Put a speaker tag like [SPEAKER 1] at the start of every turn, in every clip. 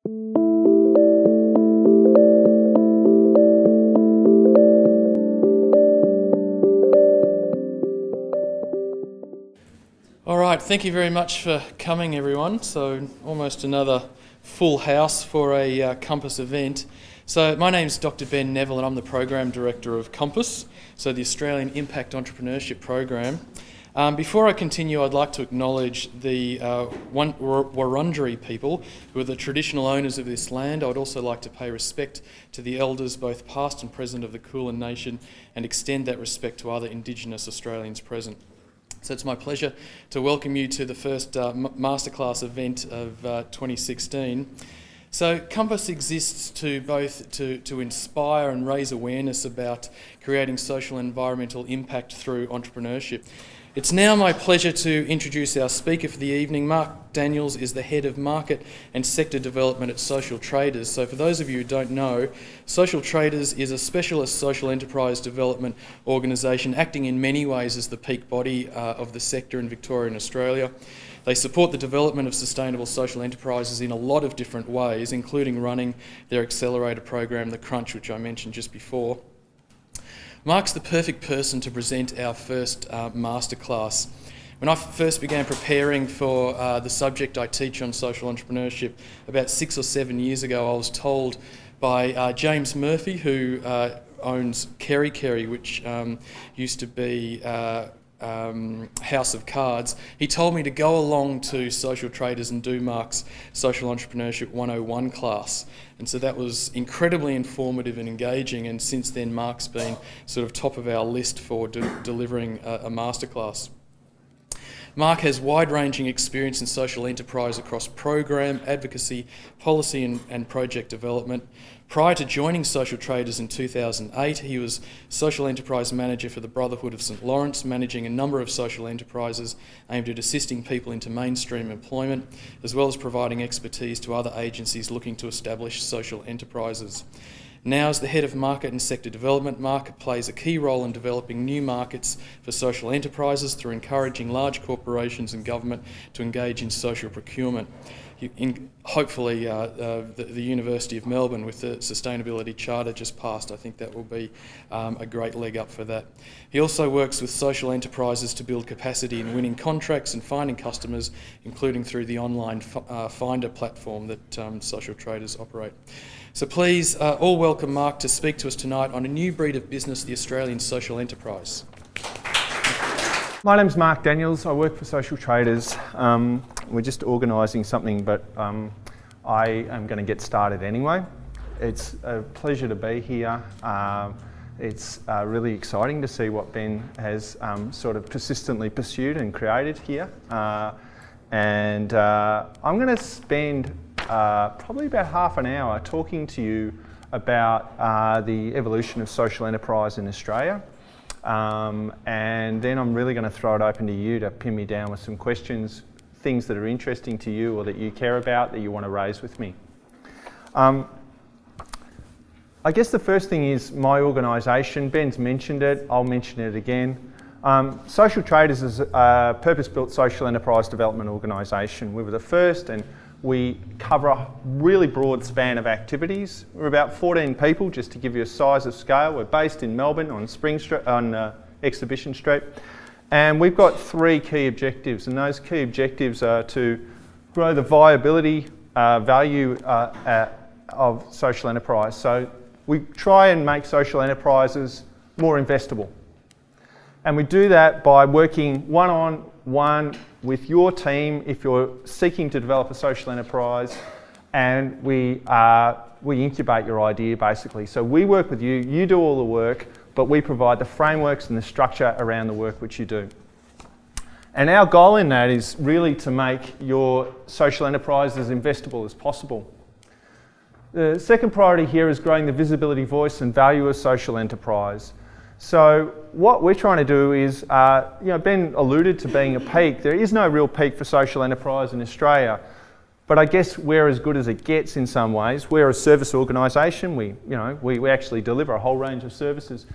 [SPEAKER 1] All right, thank you very much for coming, everyone. So almost another full house for a Compass event. So my name's Dr. Ben Neville and I'm the Program Director of Compass, so the Australian Impact Entrepreneurship Program. Before I continue, I'd like to acknowledge the Wurundjeri people, who are the traditional owners of this land. I would also like to pay respect to the elders, both past and present, of the Kulin Nation, and extend that respect to other Indigenous Australians present. So it's my pleasure to welcome you to the first masterclass event of 2016. So Compass exists to both to inspire and raise awareness about creating social and environmental impact through entrepreneurship. It's now my pleasure to introduce our speaker for the evening. Mark Daniels is the Head of Market and Sector Development at Social Traders. So for those of you who don't know, Social Traders is a specialist social enterprise development organisation acting in many ways as the peak body of the sector in Victoria and Australia. They support the development of sustainable social enterprises in a lot of different ways, including running their accelerator program, The Crunch, which I mentioned just before. Mark's the perfect person to present our first masterclass. When I first began preparing for the subject I teach on social entrepreneurship about 6 or 7 years ago, I was told by James Murphy, who owns Kerry Kerry, which used to be House of Cards. He told me to go along to Social Traders and do Mark's Social Entrepreneurship 101 class. And so that was incredibly informative and engaging, and since then Mark's been sort of top of our list for delivering a masterclass. Mark has wide-ranging experience in social enterprise across program, advocacy, policy and project development. Prior to joining Social Traders in 2008, he was Social Enterprise Manager for the Brotherhood of St Lawrence, managing a number of social enterprises aimed at assisting people into mainstream employment, as well as providing expertise to other agencies looking to establish social enterprises. Now, as the Head of Market and Sector Development, Mark plays a key role in developing new markets for social enterprises through encouraging large corporations and government to engage in social procurement. Hopefully, the University of Melbourne, with the Sustainability Charter just passed, I think that will be a great leg up for that. He also works with social enterprises to build capacity in winning contracts and finding customers, including through the online Finder platform that Social Traders operate. So please all welcome Mark to speak to us tonight on a new breed of business, the Australian social enterprise.
[SPEAKER 2] My name's Mark Daniels. I work for Social Traders. We're just organising something, but I am going to get started anyway. It's a pleasure to be here. It's really exciting to see what Ben has sort of persistently pursued and created here. And I'm going to spend probably about half an hour talking to you about the evolution of social enterprise in Australia. And then I'm really going to throw it open to you to pin me down with some questions, things that are interesting to you or that you care about that you want to raise with me. I guess the first thing is my organisation. Ben's mentioned it, I'll mention it again. Social Traders is a purpose-built social enterprise development organisation. We were the first, and we cover a really broad span of activities. We're about 14 people, just to give you a size of scale. We're based in Melbourne on Exhibition Street. And we've got 3 key objectives, and those key objectives are to grow the viability, value of social enterprise. So we try and make social enterprises more investable. And we do that by working one-on-one with your team if you're seeking to develop a social enterprise, and we incubate your idea basically. So we work with you, you do all the work, but we provide the frameworks and the structure around the work which you do. And our goal in that is really to make your social enterprise as investable as possible. The second priority here is growing the visibility, voice and value of social enterprise. So what we're trying to do is, Ben alluded to being a peak. There is no real peak for social enterprise in Australia, but I guess we're as good as it gets in some ways. We're a service organisation. We actually deliver a whole range of services.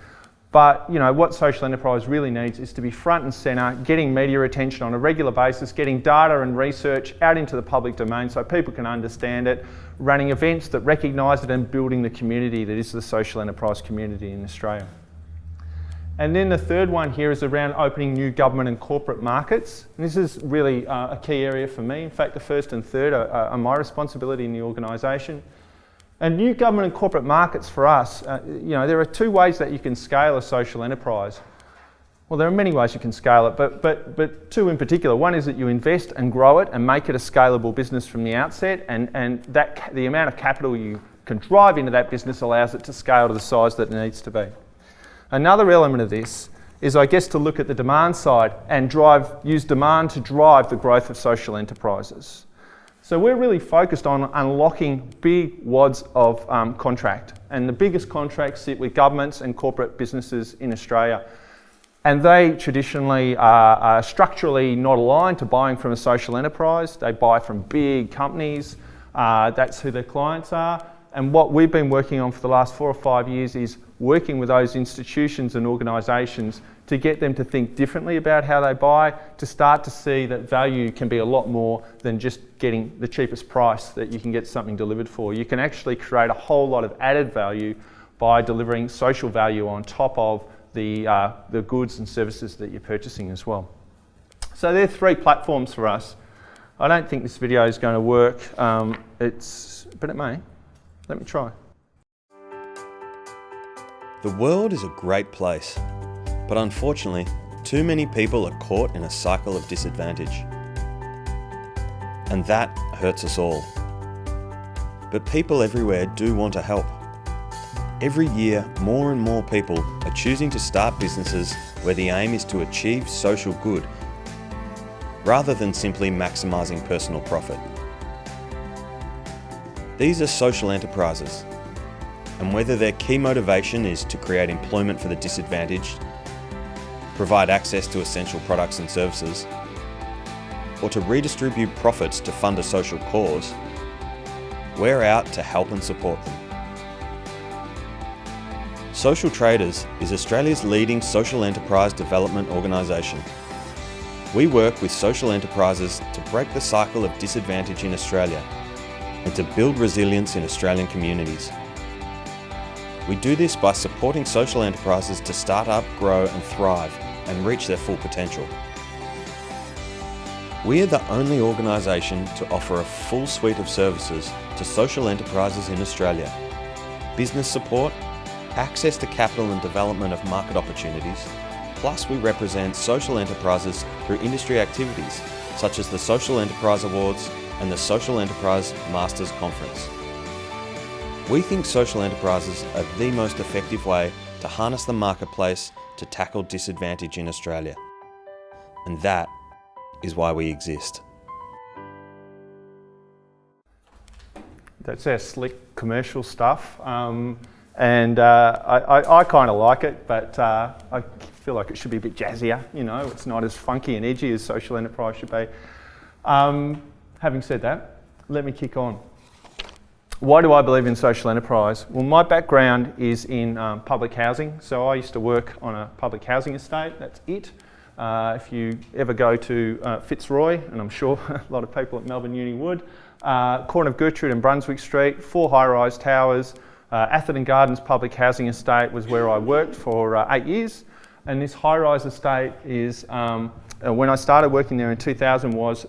[SPEAKER 2] But what social enterprise really needs is to be front and centre, getting media attention on a regular basis, getting data and research out into the public domain so people can understand it, running events that recognise it and building the community that is the social enterprise community in Australia. And then the third one here is around opening new government and corporate markets. And this is really a key area for me. In fact, the first and third are my responsibility in the organisation. And new government and corporate markets for us, there are two ways that you can scale a social enterprise. Well, there are many ways you can scale it, but two in particular. One is that you invest and grow it and make it a scalable business from the outset, and that the amount of capital you can drive into that business allows it to scale to the size that it needs to be. Another element of this is, I guess, to look at the demand side and use demand to drive the growth of social enterprises. So we're really focused on unlocking big wads of contract, and the biggest contracts sit with governments and corporate businesses in Australia. And they traditionally are structurally not aligned to buying from a social enterprise. They buy from big companies. That's who their clients are. And what we've been working on for the last 4 or 5 years is working with those institutions and organisations to get them to think differently about how they buy, to start to see that value can be a lot more than just getting the cheapest price that you can get something delivered for. You can actually create a whole lot of added value by delivering social value on top of the goods and services that you're purchasing as well. So there are 3 platforms for us. I don't think this video is going to work, but it may. Let me try.
[SPEAKER 3] The world is a great place, but unfortunately, too many people are caught in a cycle of disadvantage. And that hurts us all. But people everywhere do want to help. Every year, more and more people are choosing to start businesses where the aim is to achieve social good, rather than simply maximising personal profit. These are social enterprises, and whether their key motivation is to create employment for the disadvantaged, provide access to essential products and services, or to redistribute profits to fund a social cause, we're out to help and support them. Social Traders is Australia's leading social enterprise development organisation. We work with social enterprises to break the cycle of disadvantage in Australia and to build resilience in Australian communities. We do this by supporting social enterprises to start up, grow and thrive and reach their full potential. We are the only organisation to offer a full suite of services to social enterprises in Australia. Business support, access to capital and development of market opportunities, plus we represent social enterprises through industry activities such as the Social Enterprise Awards and the Social Enterprise Masters Conference. We think social enterprises are the most effective way to harness the marketplace to tackle disadvantage in Australia. And that is why we exist.
[SPEAKER 2] That's our slick commercial stuff. I kind of like it, but I feel like it should be a bit jazzier. It's not as funky and edgy as social enterprise should be. Having said that, let me kick on. Why do I believe in social enterprise? Well, my background is in public housing. So I used to work on a public housing estate. That's it. If you ever go to Fitzroy, and I'm sure a lot of people at Melbourne Uni would, corner of Gertrude and Brunswick Street, 4 high-rise towers. Atherton Gardens Public Housing Estate was where I worked for 8 years. And this high-rise estate is, when I started working there in 2000, was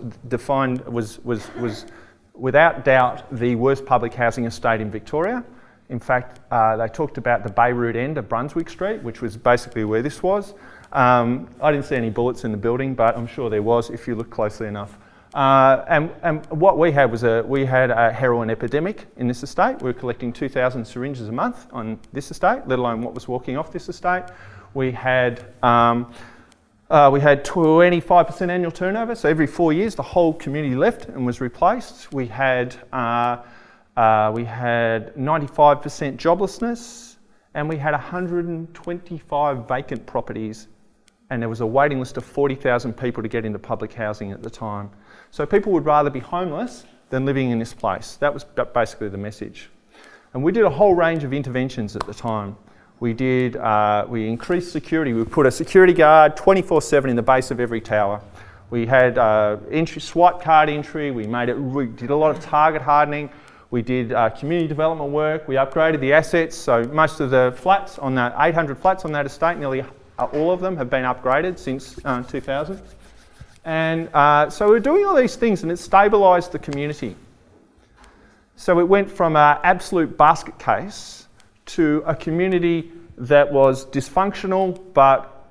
[SPEAKER 2] without doubt the worst public housing estate in Victoria. In fact, they talked about the Beirut end of Brunswick Street, which was basically where this was. I didn't see any bullets in the building, but I'm sure there was if you look closely enough. And what we had was a heroin epidemic in this estate. We were collecting 2,000 syringes a month on this estate, let alone what was walking off this estate. We had 25% annual turnover, so every 4 years the whole community left and was replaced. We had 95% joblessness, and we had 125 vacant properties, and there was a waiting list of 40,000 people to get into public housing at the time. So people would rather be homeless than living in this place. That was basically the message. And we did a whole range of interventions at the time. We increased security. We put a security guard 24/7 in the base of every tower. We had swipe card entry. We did a lot of target hardening. We did community development work. We upgraded the assets. So most of the flats on that 800 flats on that estate, nearly all of them have been upgraded since 2000. And so we're doing all these things, and it stabilised the community. So it went from an absolute basket case to a community that was dysfunctional, but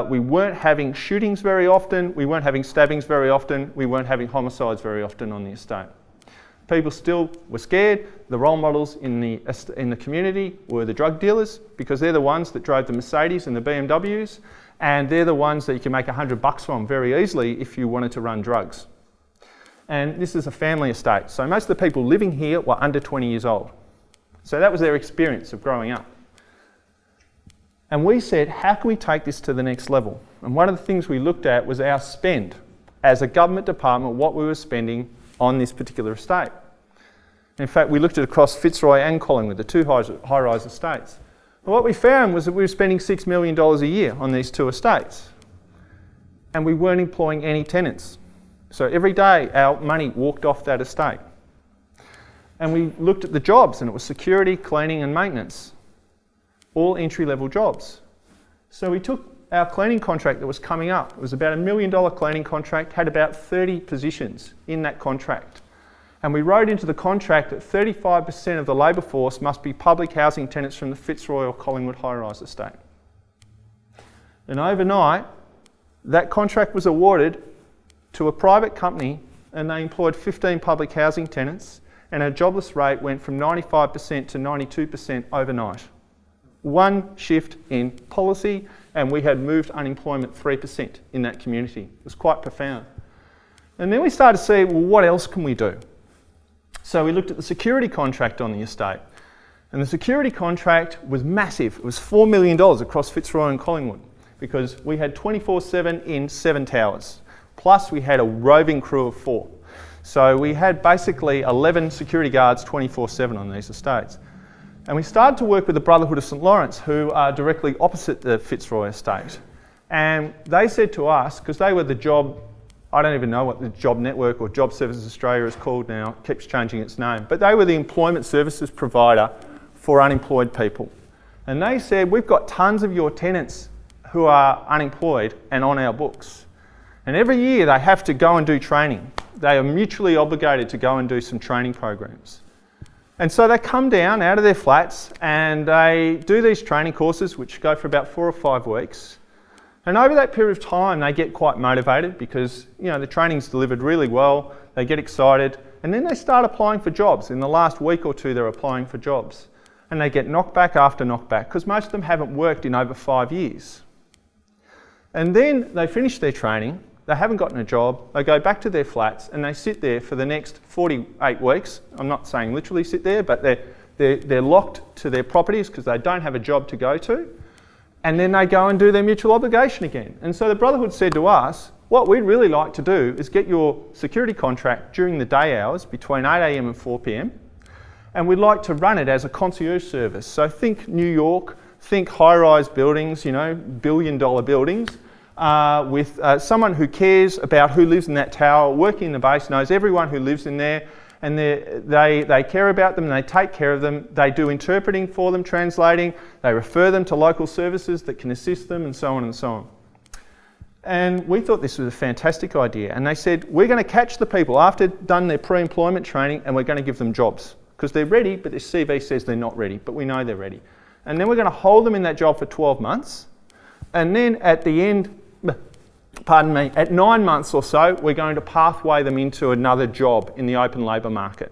[SPEAKER 2] we weren't having shootings very often, we weren't having stabbings very often, we weren't having homicides very often on the estate. People still were scared. The role models in the community were the drug dealers, because they're the ones that drove the Mercedes and the BMWs, and they're the ones that you can make $100 from very easily if you wanted to run drugs. And this is a family estate, so most of the people living here were under 20 years old. So that was their experience of growing up. And we said, how can we take this to the next level? And one of the things we looked at was our spend as a government department, what we were spending on this particular estate. In fact, we looked at across Fitzroy and Collingwood, the two high-rise estates. And what we found was that we were spending $6 million a year on these two estates. And we weren't employing any tenants. So every day our money walked off that estate. And we looked at the jobs, and it was security, cleaning and maintenance. All entry-level jobs. So we took our cleaning contract that was coming up. It was about $1 million cleaning contract, had about 30 positions in that contract. And we wrote into the contract that 35% of the labour force must be public housing tenants from the Fitzroy or Collingwood high-rise estate. And overnight, that contract was awarded to a private company, and they employed 15 public housing tenants, and our jobless rate went from 95% to 92% overnight. One shift in policy, and we had moved unemployment 3% in that community. It was quite profound. And then we started to see, well, what else can we do? So we looked at the security contract on the estate. And the security contract was massive. It was $4 million across Fitzroy and Collingwood, because we had 24/7 in 7 towers. Plus we had a roving crew of 4. So we had basically 11 security guards 24/7 on these estates. And we started to work with the Brotherhood of St Lawrence, who are directly opposite the Fitzroy estate. And they said to us, because they were the job, I don't even know what the Job Network or Job Services Australia is called now, it keeps changing its name, but they were the employment services provider for unemployed people. And they said, we've got tons of your tenants who are unemployed and on our books. And every year they have to go and do training. They are mutually obligated to go and do some training programs. And so they come down out of their flats and they do these training courses, which go for about 4 or 5 weeks. And over that period of time, they get quite motivated because, the training's delivered really well. They get excited, and then they start applying for jobs. In the last week or two, they're applying for jobs. And they get knockback after knockback because most of them haven't worked in over 5 years. And then they finish their training, they haven't gotten a job, they go back to their flats and they sit there for the next 48 weeks. I'm not saying literally sit there, but they're locked to their properties because they don't have a job to go to. And then they go and do their mutual obligation again. And so the Brotherhood said to us, what we'd really like to do is get your security contract during the day hours between 8 a.m. and 4 p.m. And we'd like to run it as a concierge service. So think New York, think high-rise buildings, billion-dollar buildings, with someone who cares about who lives in that tower, working in the base, knows everyone who lives in there, and they care about them, and they take care of them. They do interpreting for them, translating. They refer them to local services that can assist them, and so on and so on. And we thought this was a fantastic idea. And they said, we're going to catch the people after done their pre-employment training, and we're going to give them jobs. Because they're ready, but their CV says they're not ready, but we know they're ready. And then we're going to hold them in that job for 12 months. And then at the end, at 9 months or so, we're going to pathway them into another job in the open labour market.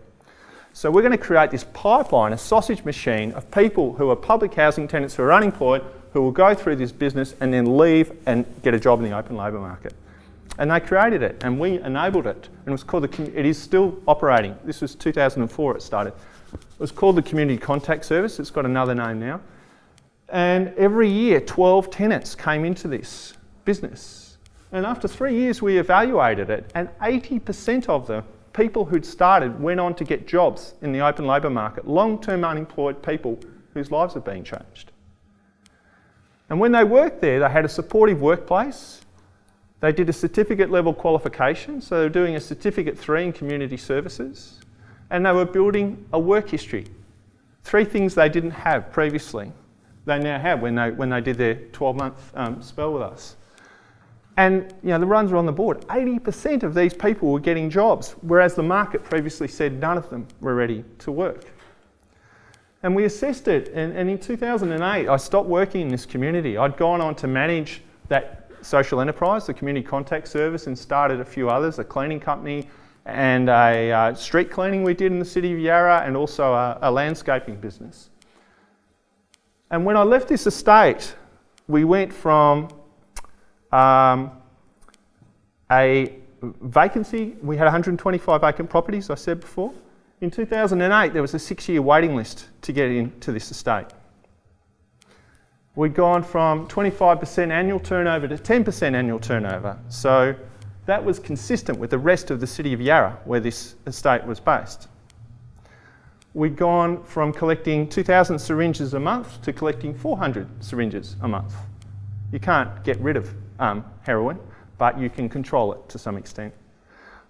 [SPEAKER 2] So we're going to create this pipeline, a sausage machine of people who are public housing tenants who are unemployed, who will go through this business and then leave and get a job in the open labour market. And they created it, and we enabled it. And it was called it is still operating. This was 2004 it started. It was called the Community Contact Service. It's got another name now. And every year, 12 tenants came into this business. And after 3 years, we evaluated it, and 80% of the people who'd started went on to get jobs in the open labour market, long-term unemployed people whose lives have been changed. And when they worked there, they had a supportive workplace. They did a certificate level qualification, so they were doing a Certificate 3 in community services, and they were building a work history. 3 things they didn't have previously, they now have when they did their 12-month spell with us. And the runs are on the board. 80% of these people were getting jobs, whereas the market previously said none of them were ready to work. And we assessed it, and in 2008, I stopped working in this community. I'd gone on to manage that social enterprise, the community contact service, and started a few others, a cleaning company and a street cleaning we did in the city of Yarra, and also a landscaping business. And when I left this estate, we went from a vacancy, we had 125 vacant properties, I said before. In 2008, there was a 6-year waiting list to get into this estate. We'd gone from 25% annual turnover to 10% annual turnover. So that was consistent with the rest of the city of Yarra, where this estate was based. We'd gone from collecting 2,000 syringes a month to collecting 400 syringes a month. You can't get rid of heroin, but you can control it to some extent.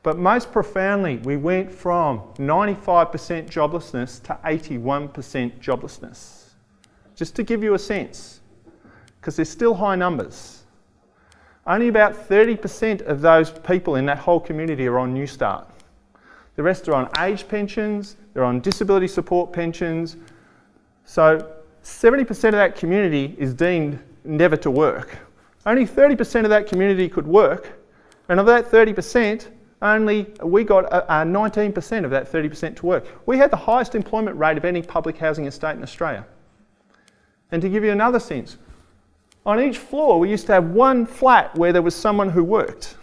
[SPEAKER 2] But most profoundly, we went from 95% joblessness to 81% joblessness. Just to give you a sense, because they're still high numbers. Only about 30% of those people in that whole community are on New Start. The rest are on age pensions, they're on disability support pensions. So 70% of that community is deemed never to work. Only 30% of that community could work, and of that 30%, we got 19% of that 30% to work. We had the highest employment rate of any public housing estate in Australia. And to give you another sense, on each floor we used to have one flat where there was someone who worked.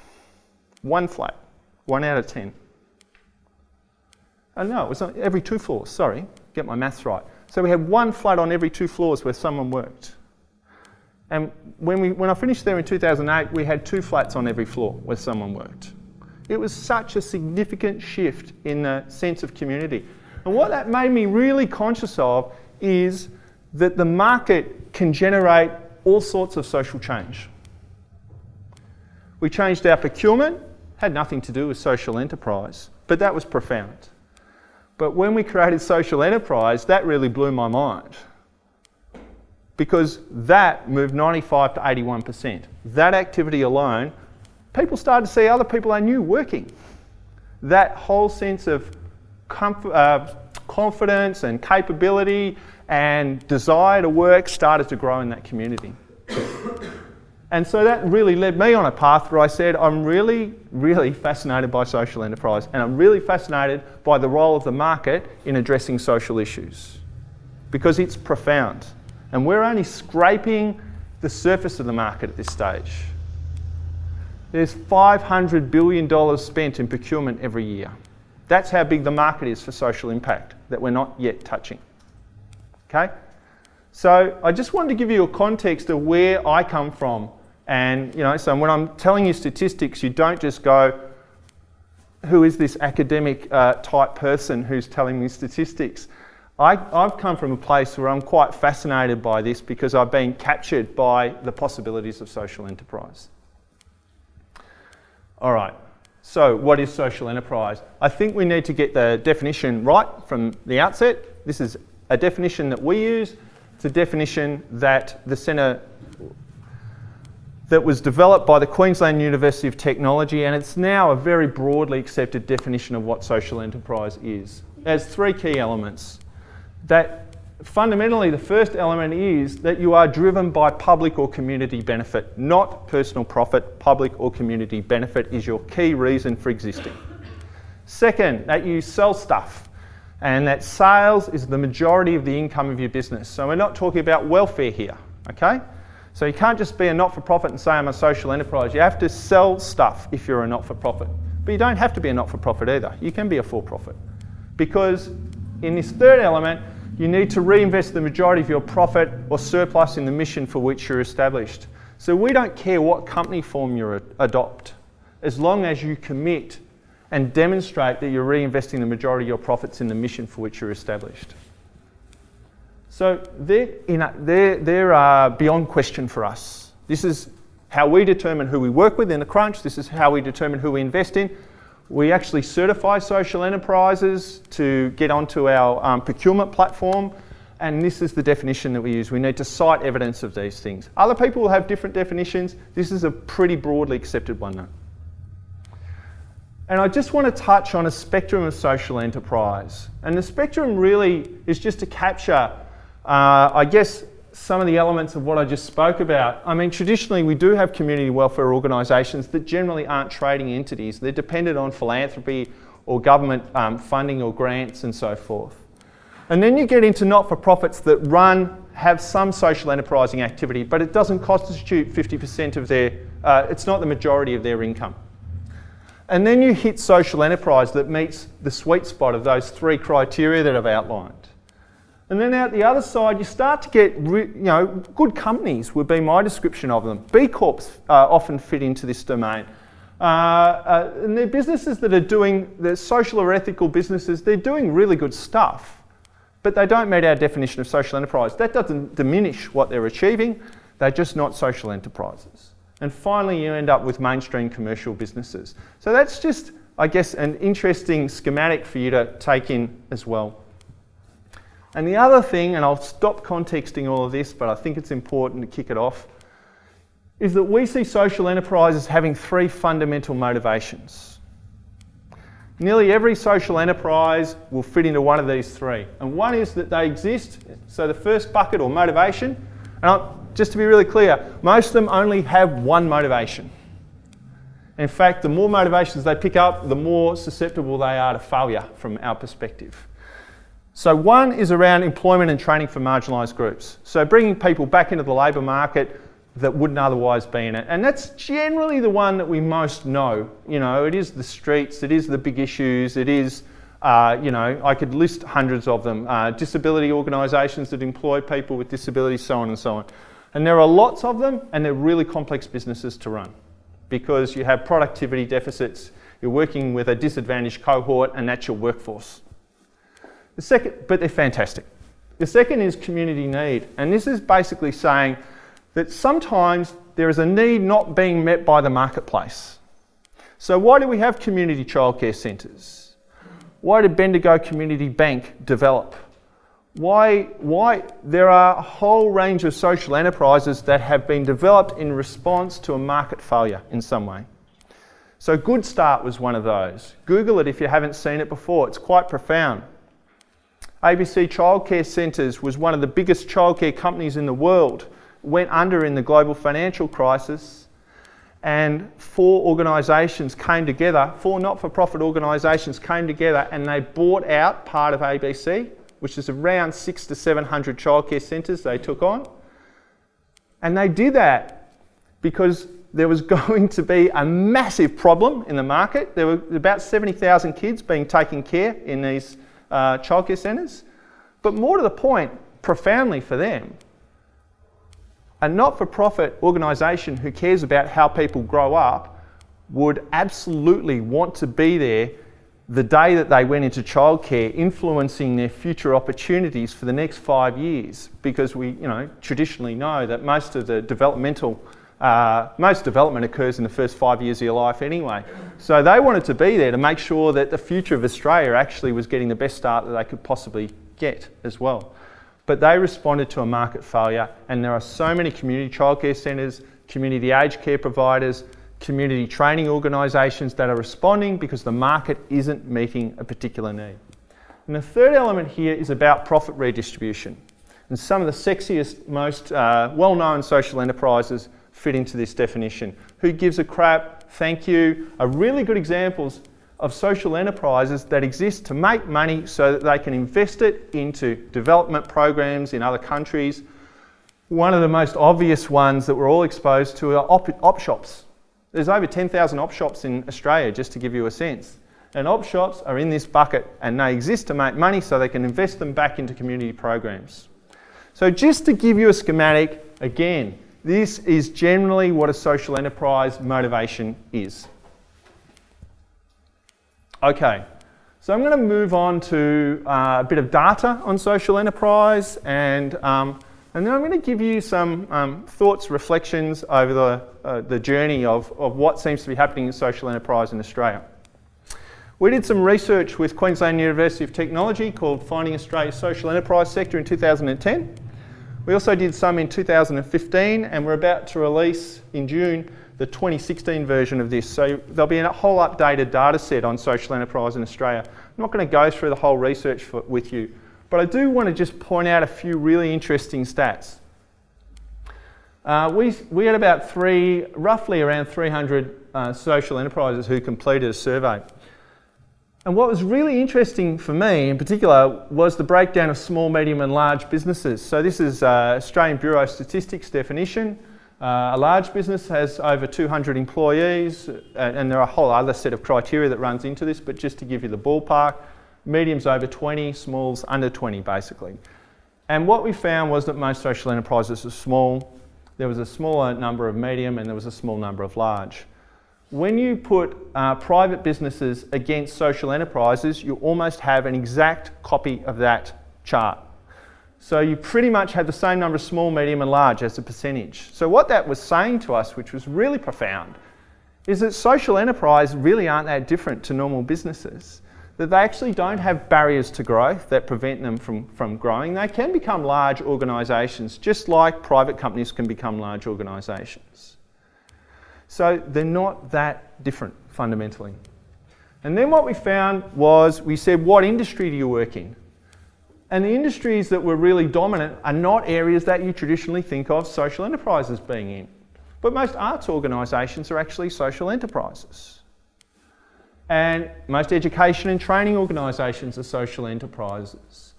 [SPEAKER 2] One flat, 1 out of 10. Oh no, it was on every 2 floors, sorry, get my maths right. So we had one flat on every 2 floors where someone worked. And when I finished there in 2008, we had 2 flats on every floor where someone worked. It was such a significant shift in the sense of community. And what that made me really conscious of is that the market can generate all sorts of social change. We changed our procurement, had nothing to do with social enterprise, but that was profound. But when we created social enterprise, that really blew my mind. Because that moved 95 to 81%. That activity alone, people started to see other people they knew working. That whole sense of confidence and capability and desire to work started to grow in that community. And so that really led me on a path where I said, I'm really, really fascinated by social enterprise, and I'm really fascinated by the role of the market in addressing social issues, because it's profound. And we're only scraping the surface of the market at this stage. There's $500 billion spent in procurement every year. That's how big the market is for social impact that we're not yet touching. Okay? So I just wanted to give you a context of where I come from. And so when I'm telling you statistics, you don't just go, who is this academic type person who's telling me statistics? I've come from a place where I'm quite fascinated by this because I've been captured by the possibilities of social enterprise. All right, so what is social enterprise? I think we need to get the definition right from the outset. This is a definition that we use. It's a definition that the Centre that was developed by the Queensland University of Technology, and it's now a very broadly accepted definition of what social enterprise is. It has 3 key elements. That fundamentally the first element is that you are driven by public or community benefit, not personal profit. Public or community benefit is your key reason for existing. Second, that you sell stuff, and that sales is the majority of the income of your business. So we're not talking about welfare here, okay? So you can't just be a not-for-profit and say I'm a social enterprise. You have to sell stuff if you're a not-for-profit. But you don't have to be a not-for-profit either. You can be a for-profit. Because in this third element, you need to reinvest the majority of your profit or surplus in the mission for which you're established. So we don't care what company form you adopt, as long as you commit and demonstrate that you're reinvesting the majority of your profits in the mission for which you're established. So they're beyond question for us. This is how we determine who we work with in the crunch. This is how we determine who we invest in. We actually certify social enterprises to get onto our procurement platform, and this is the definition that we use. We need to cite evidence of these things. Other people will have different definitions. This is a pretty broadly accepted one though. And I just want to touch on a spectrum of social enterprise. And the spectrum really is just to capture, I guess, some of the elements of what I just spoke about. I mean, traditionally we do have community welfare organisations that generally aren't trading entities. They're dependent on philanthropy or government funding or grants and so forth. And then you get into not-for-profits that have some social enterprising activity, but it doesn't constitute 50% of their, it's not the majority of their income. And then you hit social enterprise that meets the sweet spot of those three criteria that I've outlined. And then out the other side, you start to get good companies would be my description of them. B Corps often fit into this domain. And they're businesses that are doing, they're social or ethical businesses, they're doing really good stuff, but they don't meet our definition of social enterprise. That doesn't diminish what they're achieving, they're just not social enterprises. And finally, you end up with mainstream commercial businesses. So that's just, I guess, an interesting schematic for you to take in as well. And the other thing, and I'll stop contexting all of this, but I think it's important to kick it off, is that we see social enterprises having three fundamental motivations. Nearly every social enterprise will fit into one of these three. And one is that they exist, so the first bucket or motivation, and just to be really clear, most of them only have one motivation. In fact, the more motivations they pick up, the more susceptible they are to failure from our perspective. So one is around employment and training for marginalised groups. So bringing people back into the labour market that wouldn't otherwise be in it. And that's generally the one that we most know. You know, it is the streets, it is the big issues, it is, I could list hundreds of them. Disability organisations that employ people with disabilities, so on and so on. And there are lots of them, and they're really complex businesses to run because you have productivity deficits, you're working with a disadvantaged cohort, and that's your workforce. The second, but they're fantastic. The second is community need, and this is basically saying that sometimes there is a need not being met by the marketplace. So why do we have community childcare centres? Why did Bendigo Community Bank develop? Why there are a whole range of social enterprises that have been developed in response to a market failure in some way. So Good Start was one of those. Google it if you haven't seen it before, it's quite profound. ABC Childcare Centres was one of the biggest childcare companies in the world, went under in the global financial crisis, and four organisations came together, four not-for-profit organisations came together and they bought out part of ABC, which is around 600 to 700 childcare centres they took on. And they did that because there was going to be a massive problem in the market. There were about 70,000 kids being taken care in these childcare centres. But more to the point, profoundly for them, a not-for-profit organisation who cares about how people grow up would absolutely want to be there the day that they went into childcare, influencing their future opportunities for the next 5 years, because we, traditionally know that most of the development occurs in the first 5 years of your life anyway. So they wanted to be there to make sure that the future of Australia actually was getting the best start that they could possibly get as well. But they responded to a market failure, and there are so many community childcare centres, community aged care providers, community training organisations that are responding because the market isn't meeting a particular need. And the third element here is about profit redistribution. And some of the sexiest, most well-known social enterprises fit into this definition. Who gives a crap? Thank you. Are really good examples of social enterprises that exist to make money so that they can invest it into development programs in other countries. One of the most obvious ones that we're all exposed to are op shops. There's over 10,000 op shops in Australia, just to give you a sense. And op shops are in this bucket, and they exist to make money so they can invest them back into community programs. So just to give you a schematic, again, this is generally what a social enterprise motivation is. Okay, So I'm going to move on to a bit of data on social enterprise, and then I'm going to give you some thoughts, reflections over the journey of what seems to be happening in social enterprise in Australia. We did some research with Queensland University of Technology called Finding Australia's Social Enterprise Sector in 2010. We also did some in 2015, and we're about to release in June the 2016 version of this. So there'll be a whole updated data set on social enterprise in Australia. I'm not going to go through the whole research with you, but I do want to just point out a few really interesting stats. We had about roughly around 300 social enterprises who completed a survey. And what was really interesting for me in particular was the breakdown of small, medium and large businesses. So this is Australian Bureau of Statistics definition. A large business has over 200 employees, and there are a whole other set of criteria that runs into this, but just to give you the ballpark, medium's over 20, small's under 20 basically. And what we found was that most social enterprises are small. There was a smaller number of medium and there was a small number of large. When you put private businesses against social enterprises, you almost have an exact copy of that chart. So you pretty much had the same number of small, medium and large as a percentage. So what that was saying to us, which was really profound, is that social enterprise really aren't that different to normal businesses. That they actually don't have barriers to growth that prevent them from growing. They can become large organisations, just like private companies can become large organisations. So they're not that different fundamentally. And then what we found was, we said, what industry do you work in? And the industries that were really dominant are not areas that you traditionally think of social enterprises being in. But most arts organisations are actually social enterprises. And most education and training organisations are social enterprises.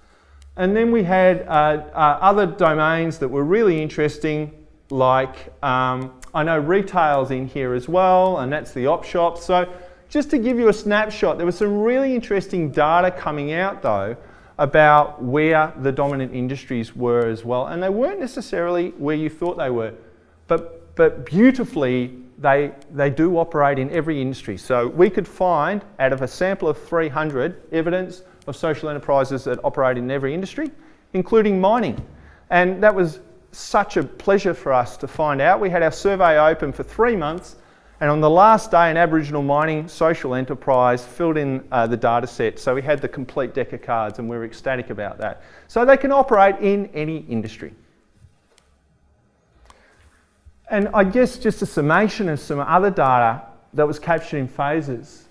[SPEAKER 2] And then we had other domains that were really interesting, like I know retail's in here as well, and that's the op shop. So just to give you a snapshot, there was some really interesting data coming out though about where the dominant industries were as well. And they weren't necessarily where you thought they were, but beautifully they do operate in every industry. So we could find, out of a sample of 300, evidence of social enterprises that operate in every industry, including mining. And that was such a pleasure for us to find out. We had our survey open for 3 months, and on the last day, an Aboriginal mining social enterprise filled in the data set. So we had the complete deck of cards, and we were ecstatic about that. So they can operate in any industry. And I guess just a summation of some other data that was captured in FASES.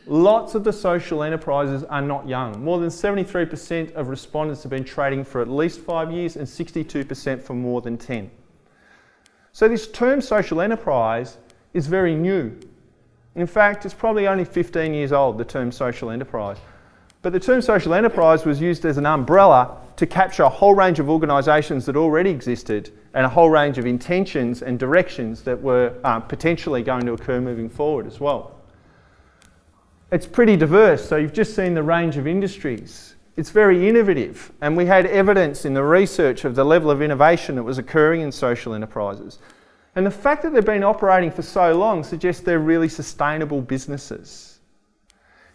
[SPEAKER 2] Lots of the social enterprises are not young. More than 73% of respondents have been trading for at least 5 years and 62% for more than 10. So this term social enterprise is very new. In fact, it's probably only 15 years old, the term social enterprise. But the term social enterprise was used as an umbrella to capture a whole range of organisations that already existed and a whole range of intentions and directions that were potentially going to occur moving forward as well. It's pretty diverse, so you've just seen the range of industries. It's very innovative, and we had evidence in the research of the level of innovation that was occurring in social enterprises. And the fact that they've been operating for so long suggests they're really sustainable businesses.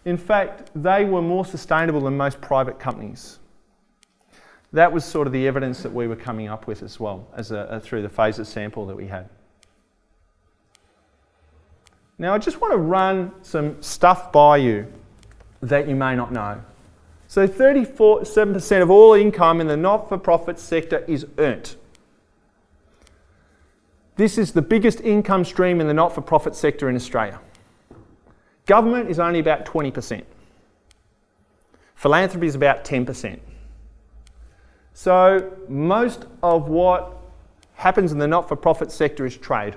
[SPEAKER 2] In fact, they were more sustainable than most private companies. That was sort of the evidence that we were coming up with as well, as through the FASES sample that we had. Now I just want to run some stuff by you that you may not know. So 37% of all income in the not-for-profit sector is earned. This is the biggest income stream in the not-for-profit sector in Australia. Government is only about 20%. Philanthropy is about 10%. So most of what happens in the not-for-profit sector is trade.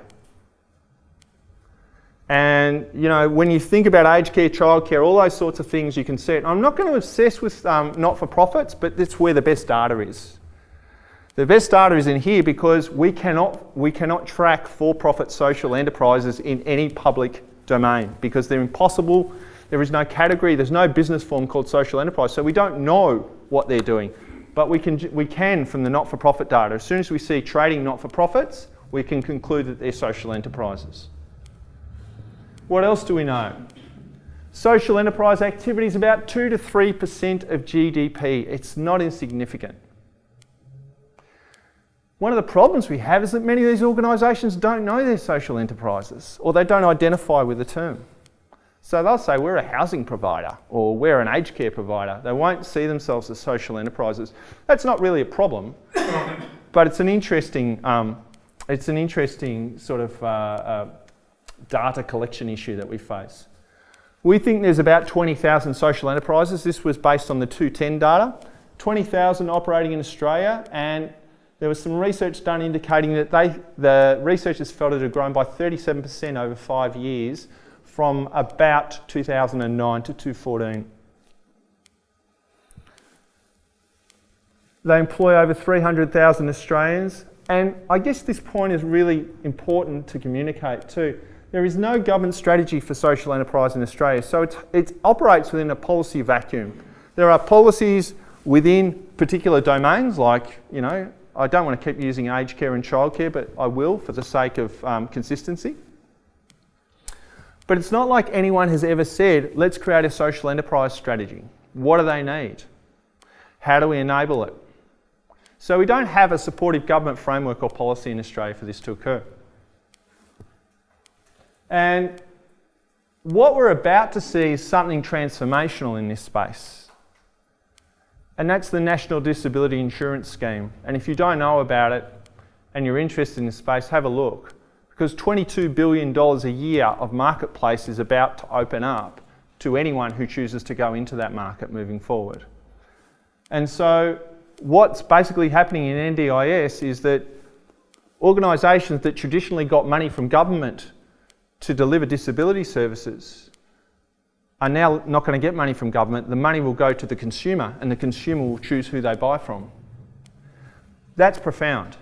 [SPEAKER 2] And you know, when you think about aged care, childcare, all those sorts of things, you can see it. I'm not going to obsess with not-for-profits, but that's where the best data is. The best data is in here because we cannot track for-profit social enterprises in any public domain because they're impossible. There is no category, there's no business form called social enterprise, so we don't know what they're doing. But we can from the not-for-profit data. As soon as we see trading not-for-profits, we can conclude that they're social enterprises. What else do we know? Social enterprise activity is about 2 to 3% of GDP. It's not insignificant. One of the problems we have is that many of these organisations don't know they're social enterprises, or they don't identify with the term. So they'll say we're a housing provider or we're an aged care provider. They won't see themselves as social enterprises. That's not really a problem, but it's an interesting sort of data collection issue that we face. We think there's about 20,000 social enterprises. This was based on the 210 data. 20,000 operating in Australia, and there was some research done indicating that the researchers felt it had grown by 37% over 5 years from about 2009 to 2014. They employ over 300,000 Australians, and I guess this point is really important to communicate too. There is no government strategy for social enterprise in Australia, so it operates within a policy vacuum. There are policies within particular domains, like, you know, I don't want to keep using aged care and childcare, but I will for the sake of consistency. But it's not like anyone has ever said, let's create a social enterprise strategy. What do they need? How do we enable it? So we don't have a supportive government framework or policy in Australia for this to occur. And what we're about to see is something transformational in this space. And that's the National Disability Insurance Scheme. And if you don't know about it and you're interested in this space, have a look. Because $22 billion a year of marketplace is about to open up to anyone who chooses to go into that market moving forward. And so what's basically happening in NDIS is that organisations that traditionally got money from government to deliver disability services are now not going to get money from government. The money will go to the consumer, and the consumer will choose who they buy from. That's profound.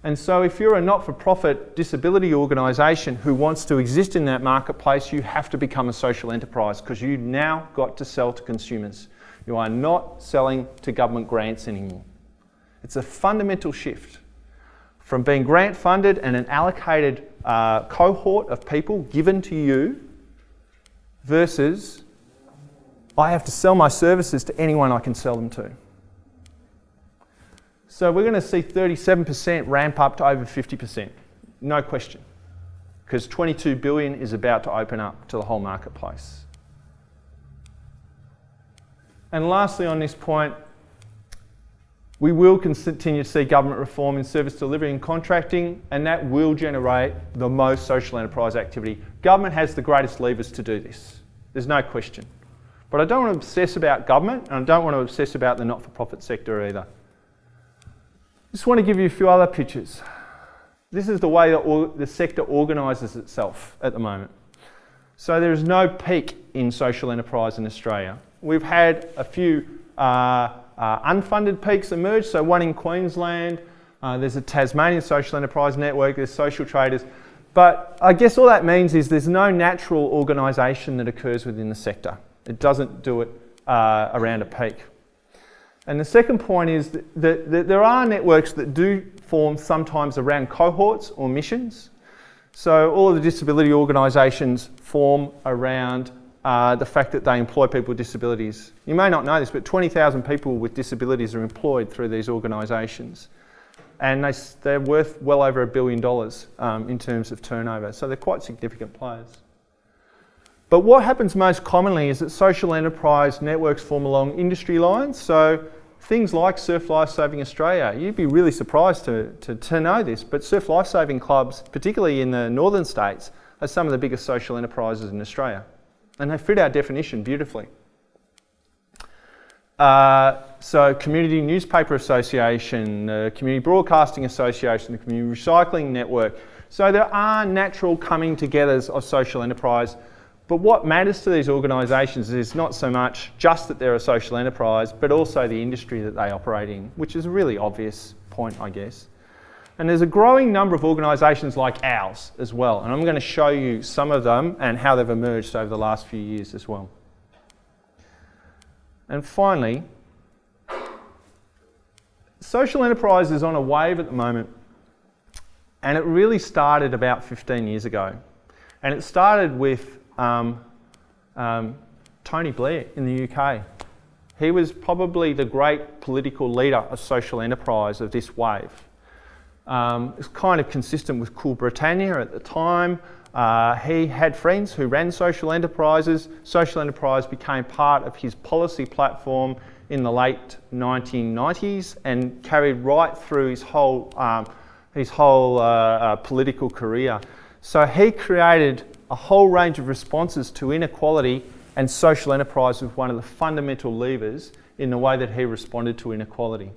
[SPEAKER 2] And so if you're a not-for-profit disability organisation who wants to exist in that marketplace, you have to become a social enterprise, because you've now got to sell to consumers. You are not selling to government grants anymore. It's a fundamental shift from being grant funded and an allocated cohort of people given to you versus I have to sell my services to anyone I can sell them to. So we're going to see 37% ramp up to over 50%, no question, because 22 billion is about to open up to the whole marketplace. And lastly on this point, we will continue to see government reform in service delivery and contracting, and that will generate the most social enterprise activity. Government has the greatest levers to do this. There's no question. But I don't want to obsess about government, and I don't want to obsess about the not-for-profit sector either. Just want to give you a few other pictures. This is the way that the sector organises itself at the moment. So there is no peak in social enterprise in Australia. We've had a few unfunded peaks emerge, so one in Queensland, there's a Tasmanian social enterprise network, there's social traders, but I guess all that means is there's no natural organisation that occurs within the sector. It doesn't do it around a peak. And the second point is that there are networks that do form sometimes around cohorts or missions. So all of the disability organisations form around the fact that they employ people with disabilities. You may not know this, but 20,000 people with disabilities are employed through these organisations. And they're worth well over $1 billion in terms of turnover. So they're quite significant players. But what happens most commonly is that social enterprise networks form along industry lines. So things like Surf Lifesaving Australia, you'd be really surprised to know this, but surf lifesaving clubs, particularly in the northern states, are some of the biggest social enterprises in Australia. And they fit our definition beautifully. So Community Newspaper Association, the Community Broadcasting Association, the Community Recycling Network. So there are natural coming togethers of social enterprise. But what matters to these organisations is not so much just that they're a social enterprise, but also the industry that they operate in, which is a really obvious point, I guess. And there's a growing number of organisations like ours as well, and I'm going to show you some of them and how they've emerged over the last few years as well. And finally, social enterprise is on a wave at the moment, and it really started about 15 years ago. And it started with Tony Blair in the UK. He was probably the great political leader of social enterprise of this wave. It's kind of consistent with Cool Britannia at the time. He had friends who ran social enterprises. Social enterprise became part of his policy platform in the late 1990s and carried right through his whole political career. So he created a whole range of responses to inequality, and social enterprise was one of the fundamental levers in the way that he responded to inequality.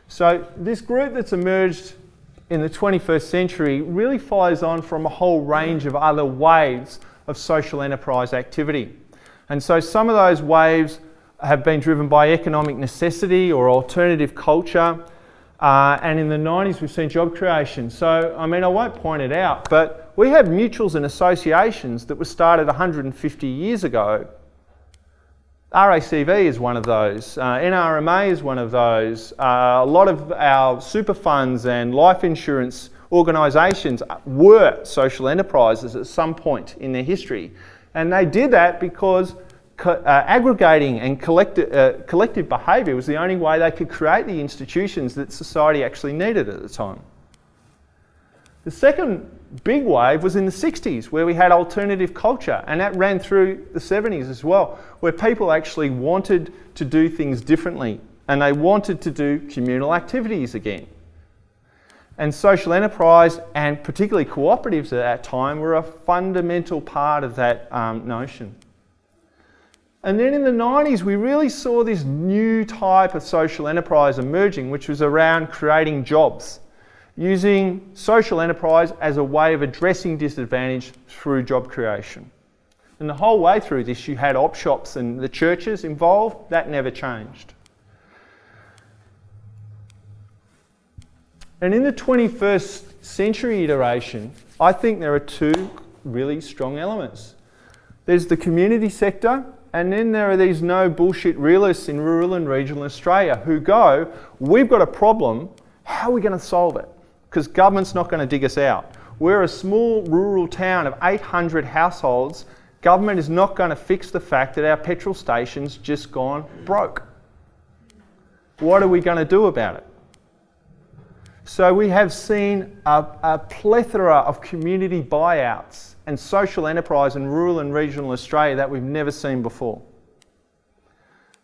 [SPEAKER 2] So this group that's emerged in the 21st century really follows on from a whole range of other waves of social enterprise activity. And so some of those waves have been driven by economic necessity or alternative culture. And in the 90s, we've seen job creation. So, I mean, I won't point it out, but we have mutuals and associations that were started 150 years ago. RACV is one of those. NRMA is one of those. A lot of our super funds and life insurance organisations were social enterprises at some point in their history. And they did that because aggregating and collective behaviour was the only way they could create the institutions that society actually needed at the time. The second big wave was in the 60s, where we had alternative culture, and that ran through the 70s as well, where people actually wanted to do things differently and they wanted to do communal activities again. And social enterprise, and particularly cooperatives at that time, were a fundamental part of that notion. And then in the 90s, we really saw this new type of social enterprise emerging, which was around creating jobs, using social enterprise as a way of addressing disadvantage through job creation. And the whole way through this, you had op shops and the churches involved. That never changed. And in the 21st century iteration, I think there are two really strong elements. There's the community sector, and then there are these no bullshit realists in rural and regional Australia who go, we've got a problem, how are we going to solve it? Because government's not going to dig us out. We're a small rural town of 800 households. Government is not going to fix the fact that our petrol station's just gone broke. What are we going to do about it? So we have seen a plethora of community buyouts and social enterprise in rural and regional Australia that we've never seen before.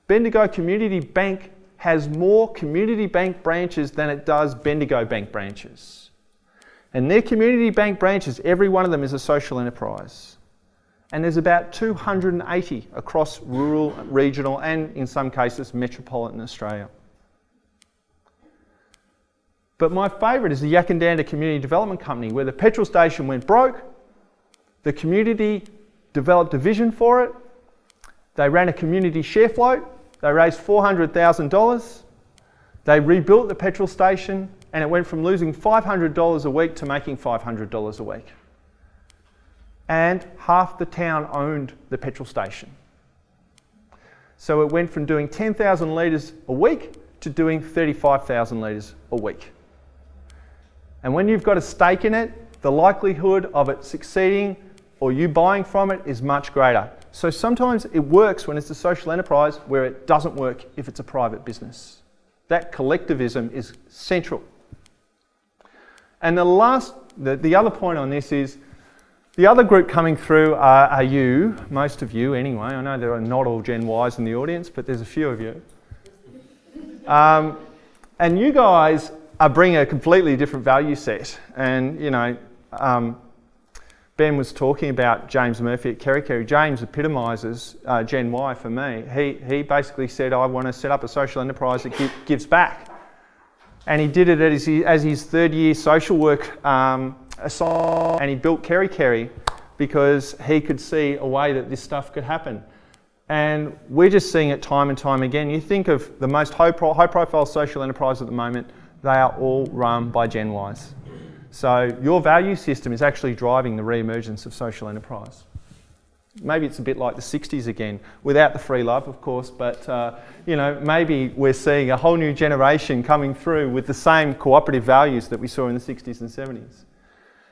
[SPEAKER 2] Bendigo Community Bank has more community bank branches than it does Bendigo Bank branches. And their community bank branches, every one of them is a social enterprise. And there's about 280 across rural, regional, and in some cases metropolitan Australia. But my favourite is the Yakandanda Community Development Company, where the petrol station went broke, the community developed a vision for it, they ran a community share float, they raised $400,000, they rebuilt the petrol station, and it went from losing $500 a week to making $500 a week. And half the town owned the petrol station. So it went from doing 10,000 litres a week to doing 35,000 litres a week. And when you've got a stake in it, the likelihood of it succeeding or you buying from it is much greater. So sometimes it works when it's a social enterprise, where it doesn't work if it's a private business. That collectivism is central. And the other point on this is, the other group coming through are you, most of you anyway. I know there are not all Gen Ys in the audience, but there's a few of you. And you guys are bringing a completely different value set. And, you know, Ben was talking about James Murphy at Kerry Kerry. James epitomises Gen Y for me. He basically said, I want to set up a social enterprise that gives back. And he did it as his third year social work assignment, and he built Kerry Kerry because he could see a way that this stuff could happen. And we're just seeing it time and time again. You think of the most high-profile social enterprise at the moment, they are all run by Gen Ys. So your value system is actually driving the re-emergence of social enterprise. Maybe it's a bit like the 60s again, without the free love, of course, but you know, maybe we're seeing a whole new generation coming through with the same cooperative values that we saw in the 60s and 70s.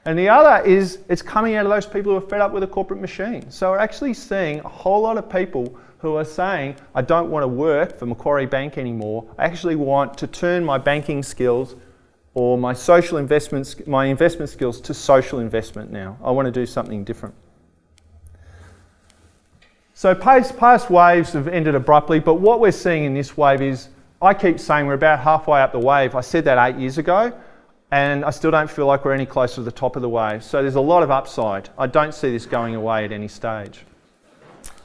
[SPEAKER 2] And the other is it's coming out of those people who are fed up with the corporate machine. So we're actually seeing a whole lot of people who are saying, I don't want to work for Macquarie Bank anymore. I actually want to turn my banking skills or my social investments, my investment skills to social investment now. I want to do something different. So past waves have ended abruptly, but what we're seeing in this wave is, I keep saying we're about halfway up the wave. I said that 8 years ago, and I still don't feel like we're any closer to the top of the wave. So there's a lot of upside. I don't see this going away at any stage.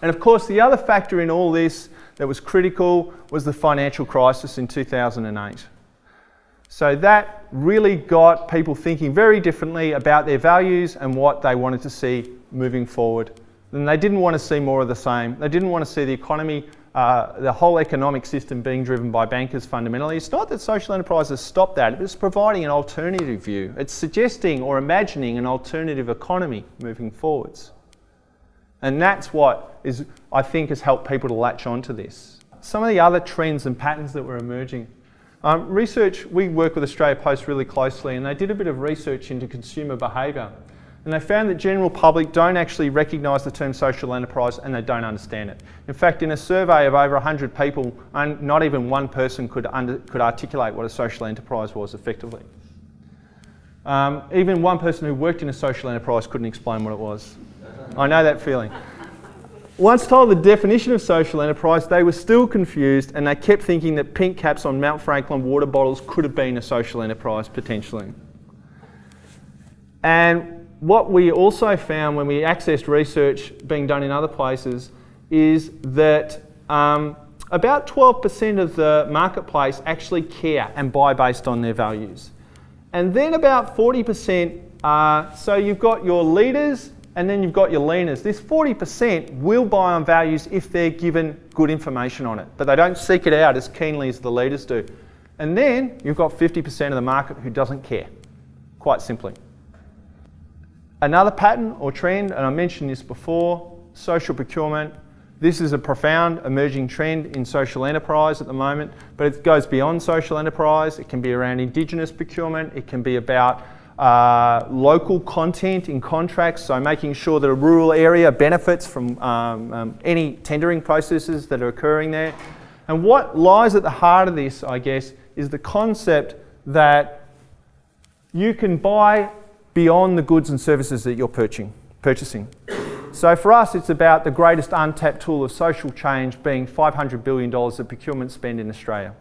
[SPEAKER 2] And of course, the other factor in all this that was critical was the financial crisis in 2008. So that really got people thinking very differently about their values and what they wanted to see moving forward. And they didn't want to see more of the same. They didn't want to see the economy, the whole economic system being driven by bankers fundamentally. It's not that social enterprises stop that, it's providing an alternative view. It's suggesting or imagining an alternative economy moving forwards. And that's what I think has helped people to latch onto this. Some of the other trends and patterns that were emerging. Research, we work with Australia Post really closely, and they did a bit of research into consumer behaviour. And they found that general public don't actually recognise the term social enterprise, and they don't understand it. In fact, in a survey of over 100 people, not even one person could articulate what a social enterprise was effectively. Even one person who worked in a social enterprise couldn't explain what it was. I know that feeling. Once told the definition of social enterprise, they were still confused, and they kept thinking that pink caps on Mount Franklin water bottles could have been a social enterprise potentially. And what we also found when we accessed research being done in other places is that about 12% of the marketplace actually care and buy based on their values. And then about 40%, so you've got your leaders and then you've got your leaners. This 40% will buy on values if they're given good information on it, but they don't seek it out as keenly as the leaders do. And then you've got 50% of the market who doesn't care, quite simply. Another pattern or trend, and I mentioned this before, social procurement. This is a profound emerging trend in social enterprise at the moment, but it goes beyond social enterprise. It can be around Indigenous procurement. It can be about local content in contracts, so making sure that a rural area benefits from any tendering processes that are occurring there. And what lies at the heart of this, I guess, is the concept that you can buy beyond the goods and services that you're purchasing. So for us, it's about the greatest untapped tool of social change being $500 billion of procurement spend in Australia.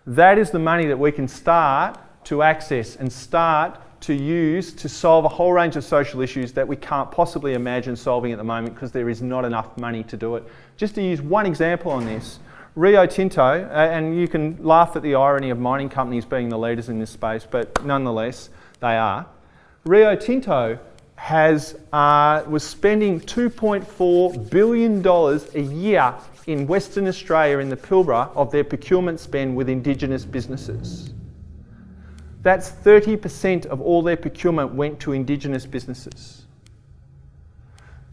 [SPEAKER 2] That is the money that we can start to access and start to use to solve a whole range of social issues that we can't possibly imagine solving at the moment because there is not enough money to do it. Just to use one example on this, Rio Tinto, and you can laugh at the irony of mining companies being the leaders in this space, but nonetheless, they are. Rio Tinto was spending $2.4 billion a year in Western Australia in the Pilbara of their procurement spend with Indigenous businesses. That's 30% of all their procurement went to Indigenous businesses.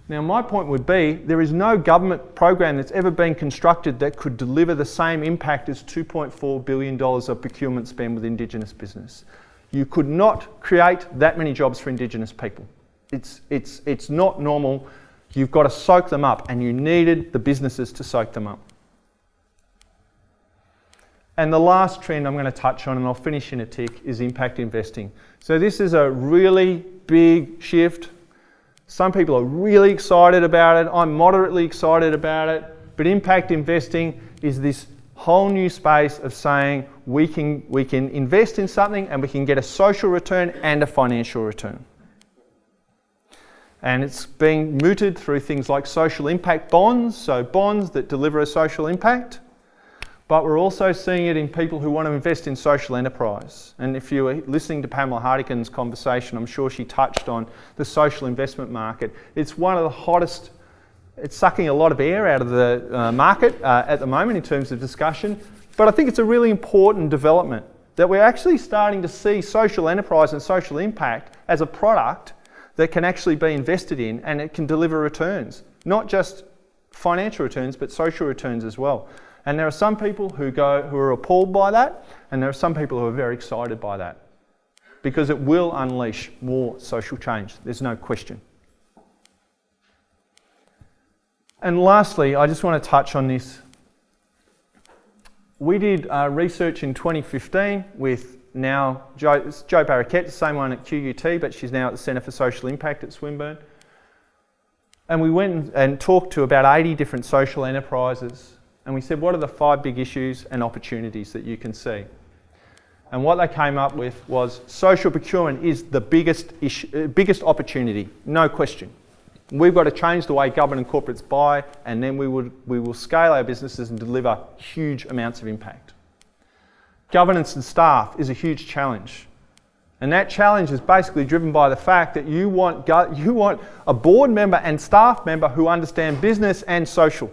[SPEAKER 2] Now my point would be, there is no government program that's ever been constructed that could deliver the same impact as $2.4 billion of procurement spend with Indigenous business. You could not create that many jobs for Indigenous people. It's not normal. You've got to soak them up, and you needed the businesses to soak them up. And the last trend I'm going to touch on, and I'll finish in a tick, is impact investing. So this is a really big shift. Some people are really excited about it. I'm moderately excited about it. But impact investing is this whole new space of saying we can invest in something and we can get a social return and a financial return. And it's being mooted through things like social impact bonds, so bonds that deliver a social impact. But we're also seeing it in people who want to invest in social enterprise. And if you were listening to Pamela Hardigan's conversation, I'm sure she touched on the social investment market. It's one of the hottest, it's sucking a lot of air out of the market at the moment in terms of discussion. But I think it's a really important development that we're actually starting to see social enterprise and social impact as a product that can actually be invested in, and it can deliver returns. Not just financial returns, but social returns as well. And there are some people who are appalled by that, and there are some people who are very excited by that. because it will unleash more social change. There's no question. And lastly, I just want to touch on this. We did research in 2015 with now Jo Barraquette, the same one at QUT, but she's now at the Centre for Social Impact at Swinburne. And we went and talked to about 80 different social enterprises, and we said, what are the 5 big issues and opportunities that you can see? And what they came up with was social procurement is the biggest opportunity, no question. We've got to change the way government and corporates buy, and then we will scale our businesses and deliver huge amounts of impact. Governance and staff is a huge challenge. And that challenge is basically driven by the fact that you want a board member and staff member who understand business and social.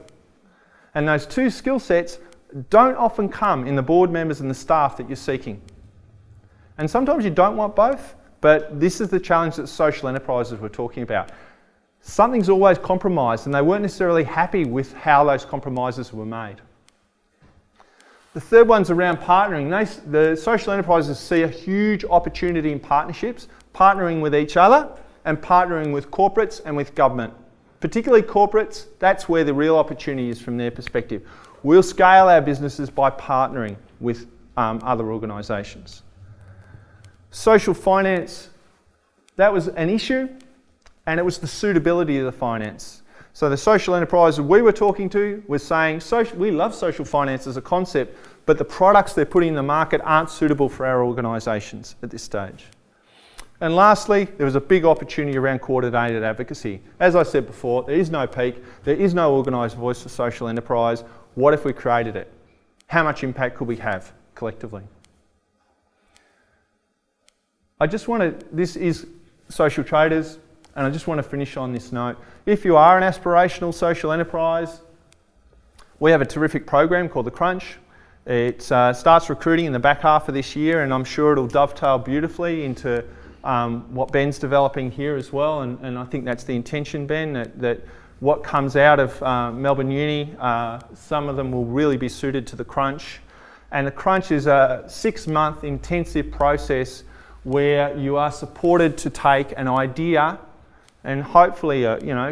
[SPEAKER 2] And those 2 skill sets don't often come in the board members and the staff that you're seeking. And sometimes you don't want both, but this is the challenge that social enterprises were talking about. Something's always compromised, and they weren't necessarily happy with how those compromises were made. The third one's around partnering. The social enterprises see a huge opportunity in partnerships, partnering with each other and partnering with corporates and with government. Particularly corporates, that's where the real opportunity is from their perspective. We'll scale our businesses by partnering with other organisations. Social finance, that was an issue, and it was the suitability of the finance. So the social enterprises we were talking to were saying, we love social finance as a concept, but the products they're putting in the market aren't suitable for our organisations at this stage. And lastly, there was a big opportunity around coordinated advocacy. As I said before, there is no peak, there is no organised voice for social enterprise. What if we created it? How much impact could we have collectively? This is Social Traders, and I just want to finish on this note. If you are an aspirational social enterprise, we have a terrific program called The Crunch. It starts recruiting in the back half of this year, and I'm sure it'll dovetail beautifully into what Ben's developing here as well, and I think that's the intention, Ben, that what comes out of Melbourne Uni, some of them will really be suited to The Crunch. And The Crunch is a 6-month intensive process where you are supported to take an idea and hopefully,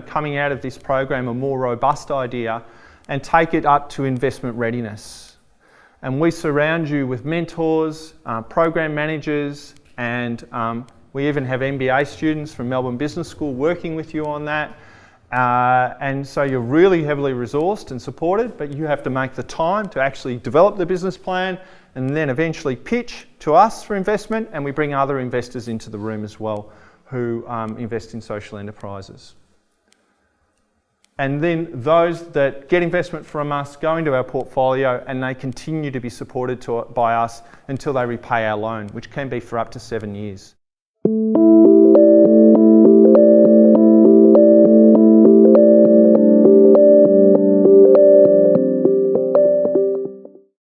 [SPEAKER 2] coming out of this program, a more robust idea, and take it up to investment readiness. And we surround you with mentors, program managers, and we even have MBA students from Melbourne Business School working with you on that. And so you're really heavily resourced and supported, but you have to make the time to actually develop the business plan and then eventually pitch to us for investment, and we bring other investors into the room as well who invest in social enterprises. And then those that get investment from us go into our portfolio, and they continue to be supported by us until they repay our loan, which can be for up to 7 years.